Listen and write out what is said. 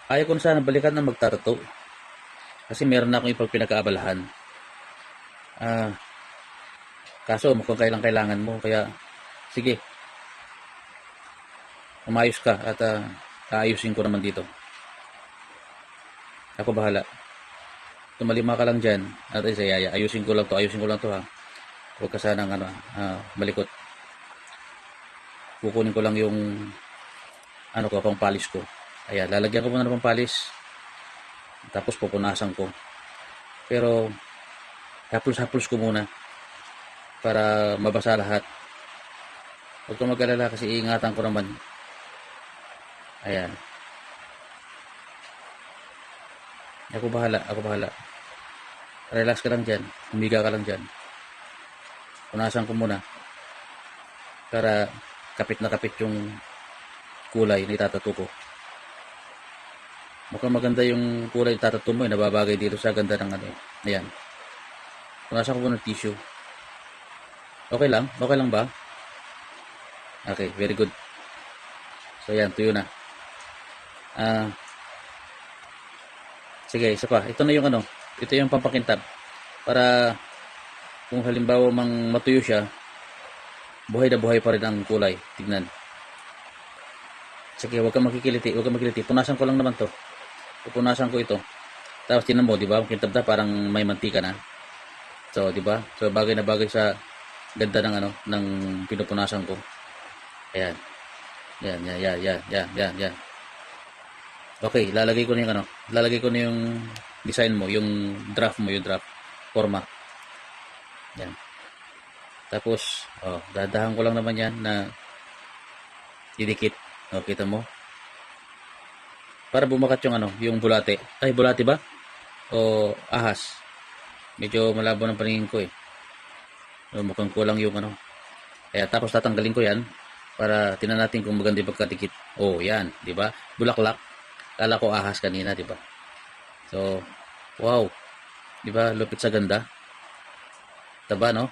Ayaw ko na sana balikan ng magtatato. Kasi meron na akong ipag pinag-aabalahan. Ah, kaso mukhang kailang kailangan mo. Kaya, sige, umayos ka at aayusin ko naman dito. Ako bahala. Tumalima ka lang dyan. At ayusin ko lang to, ha. Huwag ka sanang malikot. Kukunin ko lang yung pang polish ko. Ayan, lalagyan ko muna ng pang polish. Tapos pupunasan ko. Pero haplos-haplos ko muna para mabasa lahat. Huwag kang mag-alala kasi iingatan ko naman. Ayan. Ako bahala. Relax ka lang dyan. Humiga ka lang dyan. Punasan ko muna para kapit na kapit yung kulay na itatato ko. Mukhang maganda yung kulay na itatato mo. Nababagay dito sa ganda ng Ayan. Punasan ko muna ng tissue. Okay lang? Okay lang ba? Okay, very good. So yan, tuyo na. Sige, isa pa. Ito na yung ito yung pampakintab. Para kung halimbawa matuyo siya, buhay na buhay pa rin ang kulay. Tignan. Sige, huwag kang makikiliti. Punasan ko lang naman to. Pupunasan ko ito. Tapos tinan mo, di ba? Makintab na, parang may mantika na. So, di ba? So, bagay na bagay sa ganda ng pinupunasan ko. Ayan. Yan. Okay, lalagay ko na yung design mo, yung draft forma. Yan. Tapos, dadahan ko lang naman yan na didikit. Kita mo? Para bumakat yung bulate. Ay, bulate ba? O ahas. Medyo malabo ng paningin ko eh. Mukhang kulang yung Kaya tapos tatanggalin ko yan para tingnan natin kung maganda yung pagkadikit. Yan, di ba? Bulaklak. Kala ko ahas kanina, di ba? So, wow. Di ba? Lupit sa ganda. Taba, no?